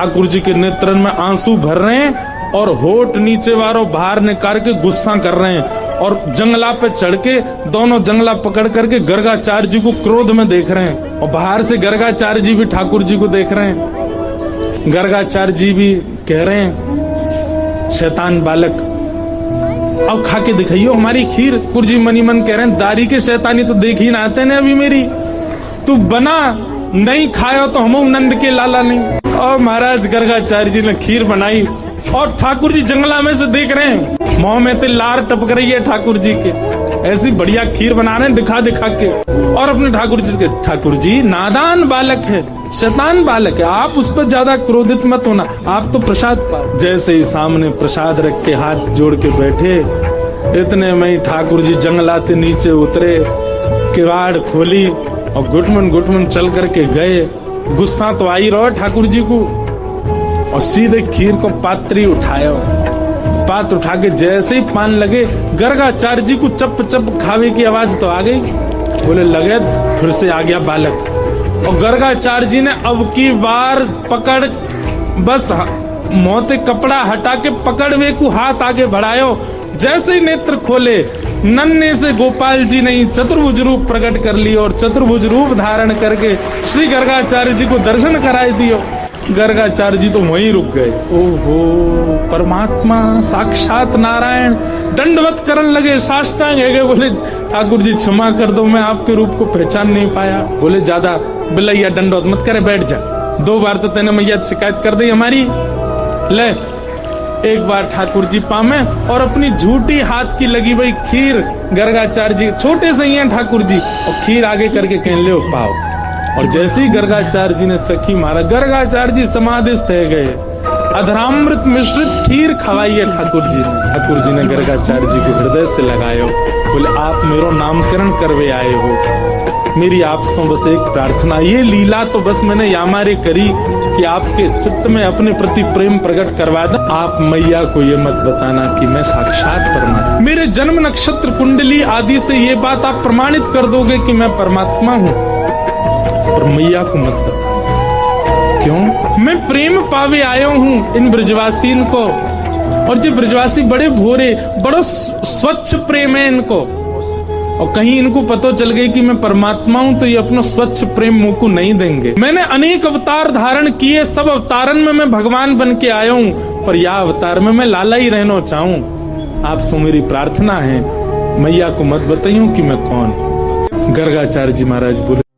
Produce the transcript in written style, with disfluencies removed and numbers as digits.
ठाकुर जी के नेत्रन में आंसू भर रहे हैं और होठ नीचे वालों बाहर निकाल के गुस्सा कर रहे हैं और जंगला पे चढ़ के दोनों जंगला पकड़ करके गर्गाचार्य जी को क्रोध में देख रहे हैं और बाहर से गर्गाचार्य जी भी ठाकुर जी को देख रहे हैं। गर्गाचार्य जी भी कह रहे हैं शैतान बालक अब खा के दिखाइयो हमारी खीर। ठाकुर जी मनी मन कह रहे हैं दारी के शैतानी तो देख ही ना आते ने अभी मेरी, तू बना नहीं खायो तो हम नंद के लाला नहीं। और महाराज गर्गाचार्य जी ने खीर बनाई और ठाकुर जी जंगला में से देख रहे हैं, मुंह में तो लार टपक रही है ठाकुर जी के, ऐसी बढ़िया खीर बना रहे हैं दिखा दिखा के। और अपने ठाकुर जी के, ठाकुर जी नादान बालक है, शैतान बालक है, आप उस पर ज्यादा क्रोधित मत होना, आप तो प्रसाद। जैसे ही सामने प्रसाद रख के हाथ जोड़ के बैठे, इतने में ही ठाकुर जी जंगला से नीचे उतरे, किवाड़ खोली और घुटमन चल करके गए। गुस्सा तो आई रहो ठाकुर जी को और सीधे खीर को पात्री उठाया, पात्र उठा के जैसे ही पान लगे गर्गाचार्य जी को चप चप खावे की आवाज तो आ गई। बोले लगे फिर से आ गया बालक। और गर्गाचार्य जी ने अब की बार पकड़ बस मोते कपड़ा हटा के पकड़ वे को हाथ आगे बढ़ायो। जैसे ही नेत्र खोले नन्हे से गोपाल जी ने चतुर्भुज रूप प्रकट कर ली और चतुर्भुज रूप धारण करके श्री गर्गाचार्य जी को दर्शन कराए दियो। गर्गाचार्य जी तो वहीं रुक गए। ओहो परमात्मा साक्षात नारायण दंडवत करने लगे, साष्टांग है गए। बोले ठाकुर जी क्षमा कर दो, मैं आपके रूप को पहचान नहीं पाया। बोले ज्यादा बिलैया दंडवत मत करे, बैठ जा, 2 बार तो तेने मैया शिकायत कर दी हमारी, ले एक बार ठाकुर जी पामे। और अपनी झूठी हाथ की लगी भाई खीर गर्गाचार्य जी छोटे से ही हैं ठाकुर जी, और खीर आगे करके कह ले पाओ। और जैसे ही गर्गाचार्य जी ने चखी मारा, गर्गाचार्य जी समाधिस्थ है गए। अधरामृत मिश्रित खीर खवाई है ठाकुर जी ने। ठाकुर जी ने गर्गाचार्य जी को हृदय से लगायो, बोले आप मेरो नामकरण करवे आए हो, मेरी आपसे बस एक प्रार्थना, ये लीला तो बस मैंने यामारे करी कि आपके चित्त में अपने प्रति प्रेम प्रकट करवा दे। आप मैया को ये मत बताना कि मैं साक्षात परमात्मा, मेरे जन्म नक्षत्र कुंडली आदि से ये बात आप प्रमाणित कर दोगे कि मैं परमात्मा हूँ, पर मैया को मत बता। क्यों? मैं प्रेम पावे आयो हूँ इन ब्रजवासीन को, और जो ब्रजवासी बड़े भोरे, बड़ा स्वच्छ प्रेम है इनको, और कहीं इनको पता चल गई कि मैं परमात्मा हूँ तो ये अपना स्वच्छ प्रेम मुंह को नहीं देंगे। मैंने अनेक अवतार धारण किए, सब अवतारन में मैं भगवान बन के आया हूँ, पर यह अवतार में मैं लाला ही रहना चाहूँ। आपसे मेरी प्रार्थना है मैया को मत बताइयो कि मैं कौन। गर्गाचार्य जी महाराज बोले